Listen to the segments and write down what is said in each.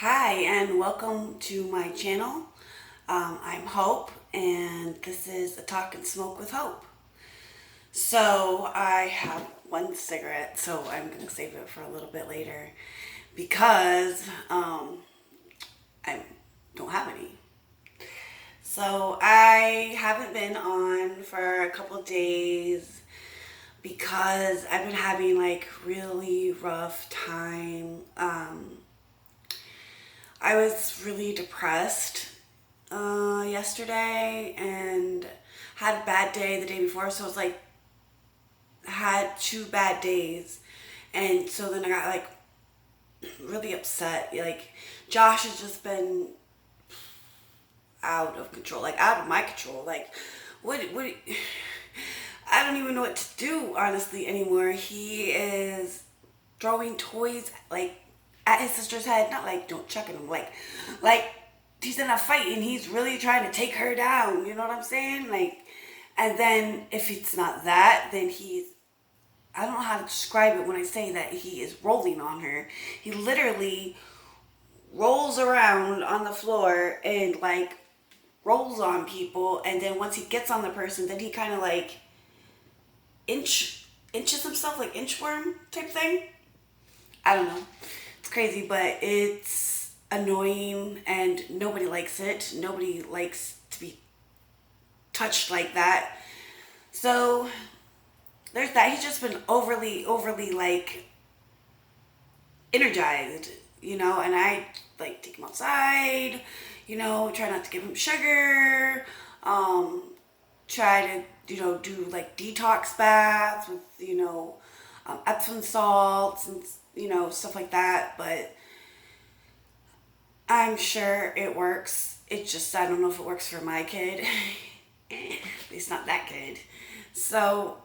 Hi, and welcome to my channel. I'm Hope, and this is a Talk and Smoke with Hope. So, I have one cigarette, so I'm going to save it for a little bit later because I don't have any. So, I haven't been on for a couple days because I've been having like really rough time. I was really depressed yesterday and had a bad day the day before. So it was like, had two bad days. And so then I got like really upset. Like, Josh has just been out of control, like out of my control. Like, what, I don't even know what to do, honestly, anymore. He is throwing toys like at his sister's head, not like don't chuck at him, like he's in a fight and he's really trying to take her down. You know what I'm saying? Like, and then if it's not that, then I don't know how to describe it when I say that he is rolling on her. He literally rolls around on the floor and like rolls on people, and then once he gets on the person, then he kind of like inches himself, like inchworm type thing. I don't know. It's crazy, but it's annoying and nobody likes it. Nobody likes to be touched like that. So there's that. He's just been overly like energized, and I like take him outside, try not to give him sugar, try to, do like detox baths with, Epsom salts and, stuff like that. But I'm sure it works. It's just, I don't know if it works for my kid. He's not that good. So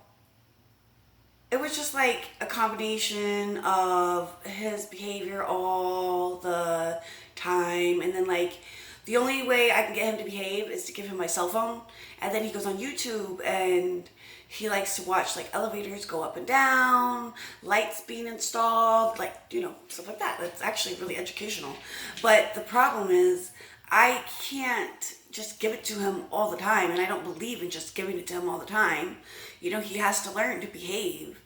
it was just like a combination of his behavior all the time, and then like the only way I can get him to behave is to give him my cell phone, and then he goes on YouTube and he likes to watch like elevators go up and down, lights being installed, like, stuff like that. That's actually really educational. But the problem is I can't just give it to him all the time, and I don't believe in just giving it to him all the time. He has to learn to behave.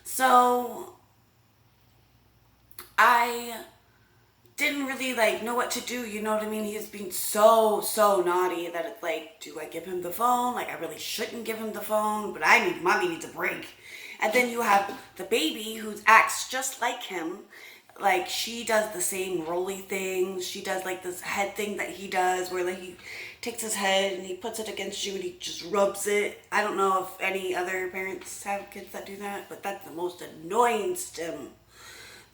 So I didn't really like know what to do, you know what I mean? He's being so naughty that it's like, do I give him the phone? Like, I really shouldn't give him the phone, but mommy needs a break. And then you have the baby who acts just like him. Like, she does the same roly things. She does like this head thing that he does where like he takes his head and he puts it against you and he just rubs it. I don't know if any other parents have kids that do that, but that's the most annoying stim.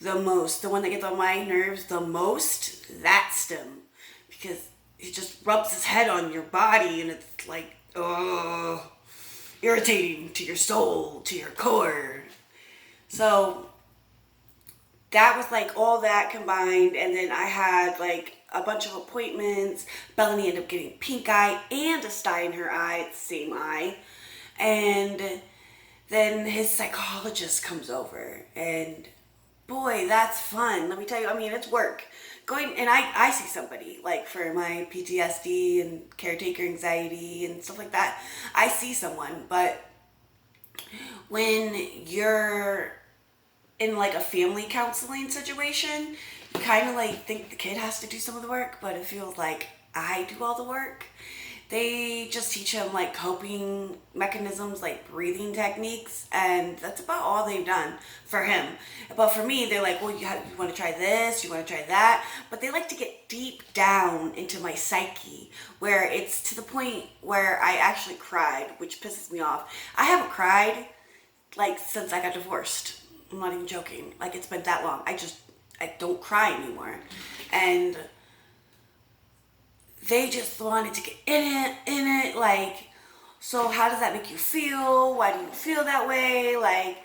The most. The one that gets on my nerves the most, that's stim. Because he just rubs his head on your body and it's like, oh, irritating to your soul, to your core. So that was like all that combined, and then I had like a bunch of appointments. Bellany ended up getting pink eye and a sty in her eye, it's the same eye. And then his psychologist comes over, and boy, that's fun. Let me tell you, I mean, it's work. Going, and I see somebody like for my PTSD and caretaker anxiety and stuff like that. I see someone, but when you're in like a family counseling situation, you kind of like think the kid has to do some of the work, but it feels like I do all the work. They just teach him like coping mechanisms, like breathing techniques, and that's about all they've done for him. But for me, they're like, well, you want to try this, you want to try that, but they like to get deep down into my psyche, where it's to the point where I actually cried, which pisses me off. I haven't cried like since I got divorced. I'm not even joking. Like, it's been that long. I don't cry anymore. And they just wanted to get in it, like, so how does that make you feel? Why do you feel that way? Like,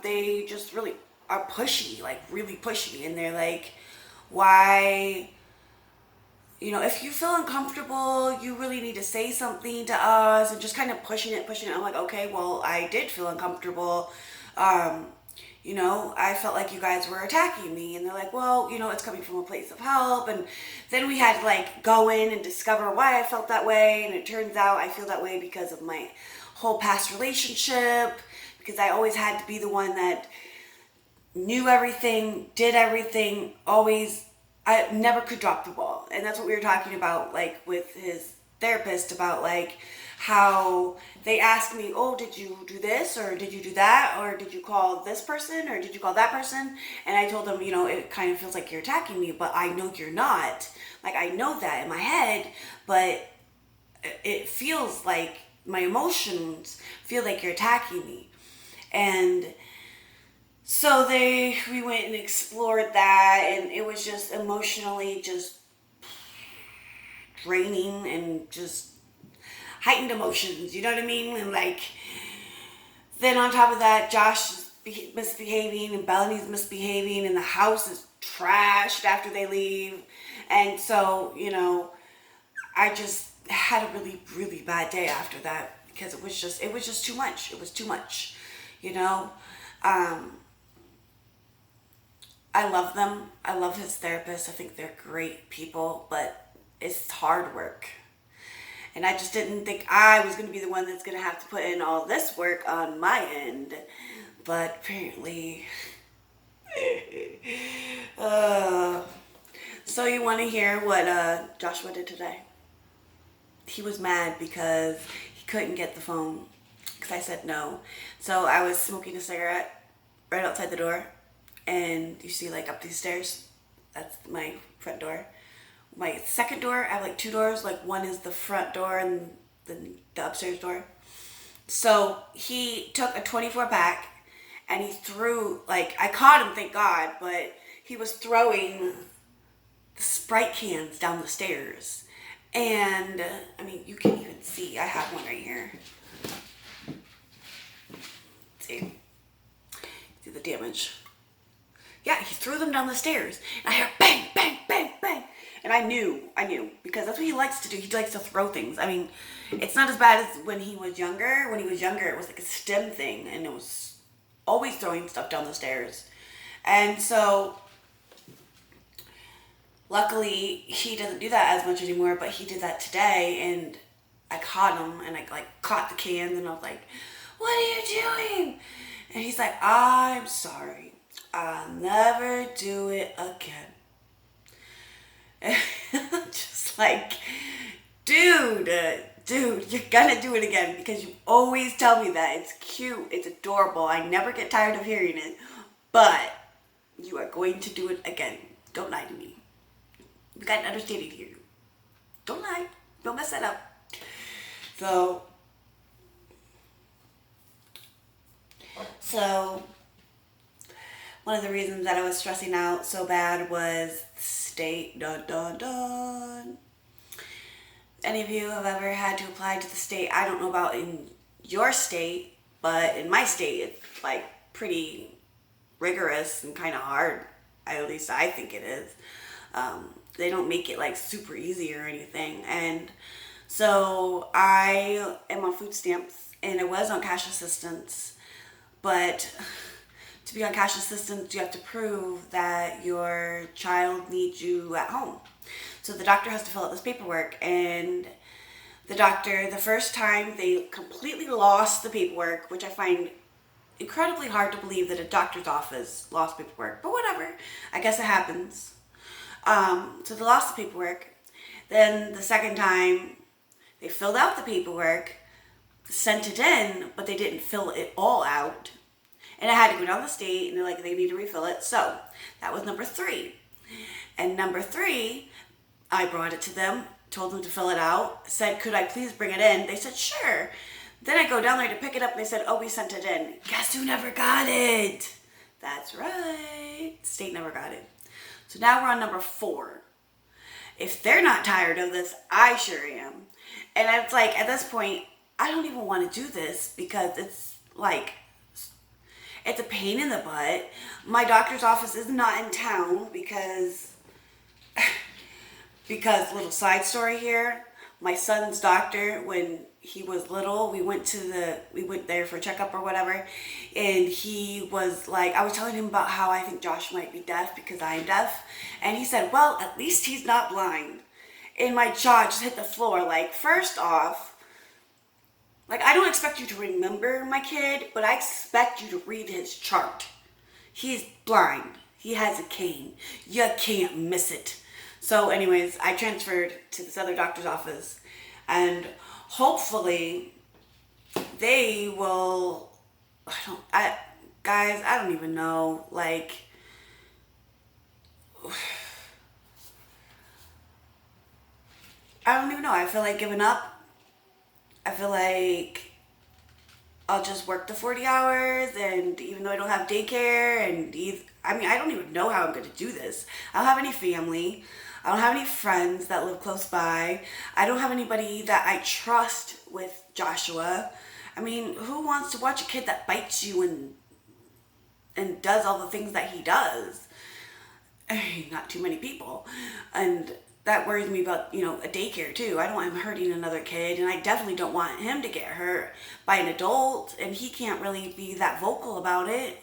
they just really are pushy, like really pushy, and they're like, why, if you feel uncomfortable, you really need to say something to us, and just kind of pushing it. I'm like, okay, well, I did feel uncomfortable. Um, you know, I felt like you guys were attacking me. And they're like, well, you know, it's coming from a place of help. And then we had to like go in and discover why I felt that way. And it turns out I feel that way because of my whole past relationship, because I always had to be the one that knew everything, did everything, always. I never could drop the ball. And that's what we were talking about, like with his therapist, about like how they asked me, oh, did you do this or did you do that, or did you call this person or did you call that person? And I told them, you know, it kind of feels like you're attacking me, but I know you're not. Like, I know that in my head, but it feels like my emotions feel like you're attacking me. And so we went and explored that, and it was just emotionally just draining and just heightened emotions, you know what I mean? And like, then on top of that, Josh is misbehaving and Bellamy's misbehaving, and the house is trashed after they leave. And so, you know, I just had a really, really bad day after that, because it was just too much. It was too much, you know? I love them. I love his therapist. I think they're great people, but it's hard work. And I just didn't think I was going to be the one that's going to have to put in all this work on my end. But apparently... So you want to hear what Joshua did today? He was mad because he couldn't get the phone because I said no. So I was smoking a cigarette right outside the door. And you see, like, up these stairs, that's my front door. My second door, I have like two doors. Like, one is the front door and then the upstairs door. So he took a 24 pack and he threw, like, I caught him, thank God, but he was throwing the Sprite cans down the stairs. And I mean, you can even see, I have one right here. See the damage. Yeah, he threw them down the stairs. And I heard bang, bang, bang, bang. And I knew, because that's what he likes to do. He likes to throw things. I mean, it's not as bad as when he was younger. When he was younger, it was like a STEM thing. And it was always throwing stuff down the stairs. And so, luckily, he doesn't do that as much anymore. But he did that today. And I caught him. And I, like, caught the cans. And I was like, what are you doing? And he's like, I'm sorry. I'll never do it again. And just like, dude, you're gonna do it again because you always tell me that. It's cute, it's adorable. I never get tired of hearing it. But you are going to do it again. Don't lie to me. We got an understanding here. Don't lie. Don't mess that up. So one of the reasons that I was stressing out so bad was state. Dun dun dun. Any of you have ever had to apply to the state? I don't know about in your state, but in my state, it's like pretty rigorous and kind of hard. At least I think it is. They don't make it like super easy or anything. And so I am on food stamps, and I was on cash assistance, but to be on cash assistance, you have to prove that your child needs you at home. So the doctor has to fill out this paperwork, and the doctor, the first time, they completely lost the paperwork, which I find incredibly hard to believe that a doctor's office lost paperwork, but whatever. I guess it happens. So they lost the paperwork. Then the second time, they filled out the paperwork, sent it in, but they didn't fill it all out. And I had to go down the state, and they're like, they need to refill it. So that was number 3. And number 3, I brought it to them, told them to fill it out, said, could I please bring it in? They said, sure. Then I go down there to pick it up, and they said, oh, we sent it in. Guess who never got it? That's right. The state never got it. So now we're on number 4. If they're not tired of this, I sure am. And it's like, at this point, I don't even want to do this because it's like, it's a pain in the butt. My doctor's office is not in town because little side story here, my son's doctor when he was little. We went there for a checkup or whatever, and he was like, I was telling him about how I think Josh might be deaf because I am deaf, and he said, well, at least he's not blind. And my jaw just hit the floor. Like, first off, like, I don't expect you to remember my kid, but I expect you to read his chart. He's blind. He has a cane. You can't miss it. So anyways, I transferred to this other doctor's office, and hopefully they will, guys, I don't even know, like, I don't even know. I feel like giving up. I feel like I'll just work the 40 hours, and even though I don't have daycare, I mean, I don't even know how I'm going to do this. I don't have any family. I don't have any friends that live close by. I don't have anybody that I trust with Joshua. I mean, who wants to watch a kid that bites you and does all the things that he does? Not too many people. And that worries me about, a daycare too. I don't want him hurting another kid, and I definitely don't want him to get hurt by an adult, and he can't really be that vocal about it.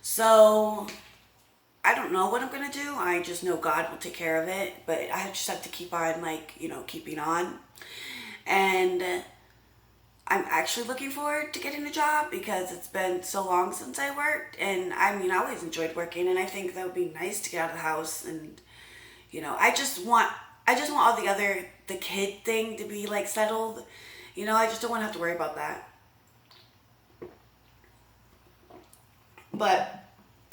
So I don't know what I'm gonna do. I just know God will take care of it, but I just have to keep on, keeping on. And I'm actually looking forward to getting a job because it's been so long since I worked, and I mean, I always enjoyed working, and I think that would be nice to get out of the house. And I just want all the kid thing to be like settled. I just don't want to have to worry about that. But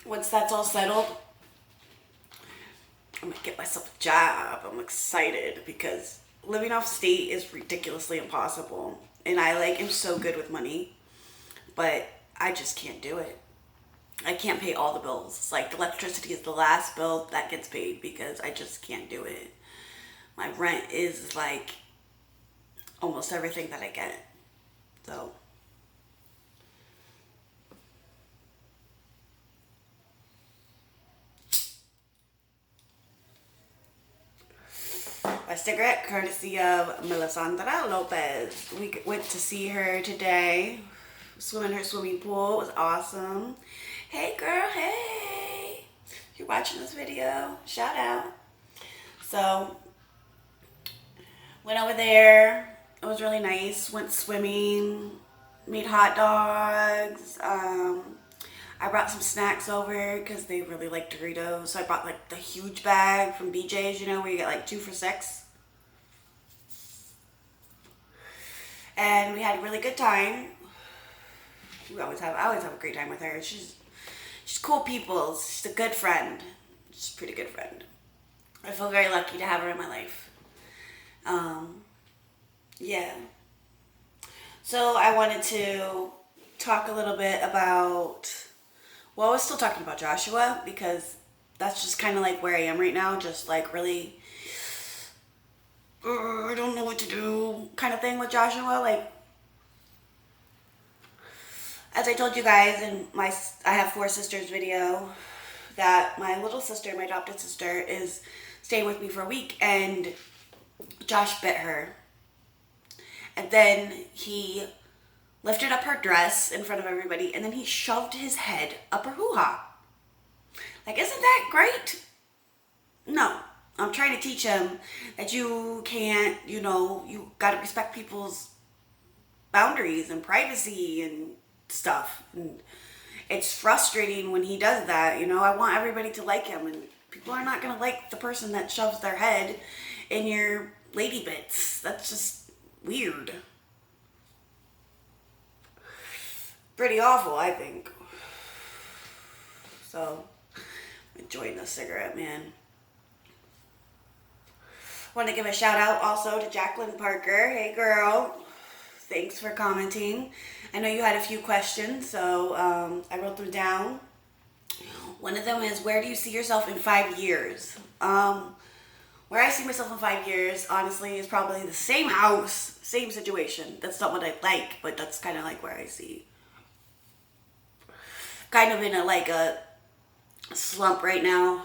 once that's all settled, I'm gonna get myself a job. I'm excited because living off state is ridiculously impossible. And I am so good with money, but I just can't do it. I can't pay all the bills. It's like the electricity is the last bill that gets paid because I just can't do it. My rent is like almost everything that I get. So a cigarette courtesy of Melisandra Lopez. We went to see her today, swim in her swimming pool. It was awesome. Hey girl, hey. If you're watching this video, shout out. So, went over there. It was really nice. Went swimming, made hot dogs. I brought some snacks over because they really like Doritos. So I brought the huge bag from BJ's, where you get 2 for $6. And we had a really good time. I always have a great time with her. She's cool people. She's a good friend. She's a pretty good friend. I feel very lucky to have her in my life. Yeah. So I wanted to talk a little bit about, I was still talking about Joshua because that's just kind of where I am right now. Just really, I don't know what to do kind of thing with Joshua. As I told you guys in I have 4 sisters video, that my little sister, my adopted sister, is staying with me for a week, and Josh bit her. And then he lifted up her dress in front of everybody, and then he shoved his head up her hoo-ha. Isn't that great? No. I'm trying to teach him that you can't, you gotta respect people's boundaries and privacy and stuff. And it's frustrating when he does that. I want everybody to like him, and people are not gonna like the person that shoves their head in your lady bits. That's just weird. Pretty awful, I think. So, I'm enjoying this cigarette, man. Want to give a shout out also to Jacqueline Parker. Hey girl, thanks for commenting. I know you had a few questions, so I wrote them down. One of them is, where do you see yourself in 5 years? Where I see myself in 5 years, honestly, is probably the same house, same situation. That's not what I like, but that's kind of where I see. Kind of in a slump right now.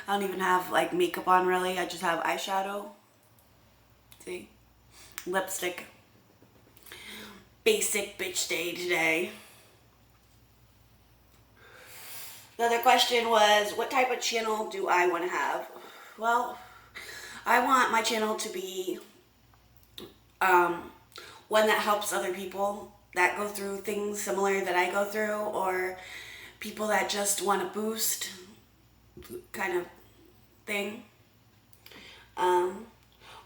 I don't even have makeup on really. I just have eyeshadow. See? Lipstick. Basic bitch day today. The other question was, what type of channel do I want to have? Well, I want my channel to be one that helps other people that go through things similar that I go through, or people that just want to boost kind of thing.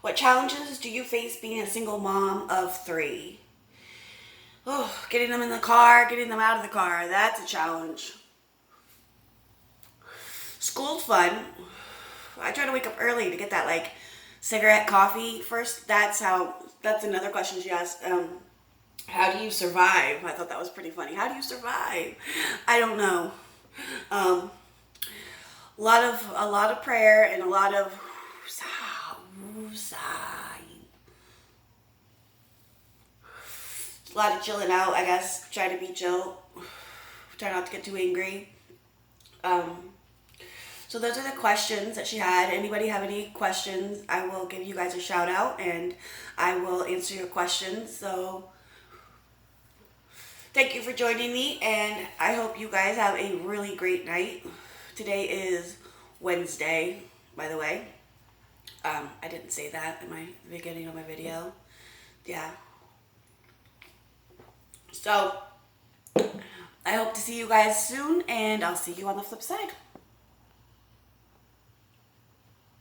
What challenges do you face being a single mom of 3? Oh, getting them in the car, getting them out of the car, that's a challenge. School's fun. I try to wake up early to get that like cigarette coffee first. That's another question she asked. How do you survive? I thought that was pretty funny. How do you survive? I don't know. A lot of prayer and a lot of a lot of chilling out, I guess. Try to be chill. Try not to get too angry. So those are the questions that she had. Anybody have any questions, I will give you guys a shout out and I will answer your questions. So thank you for joining me, and I hope you guys have a really great night. Today is Wednesday, by the way. I didn't say that in my beginning of my video. Yeah. So I hope to see you guys soon, and I'll see you on the flip side.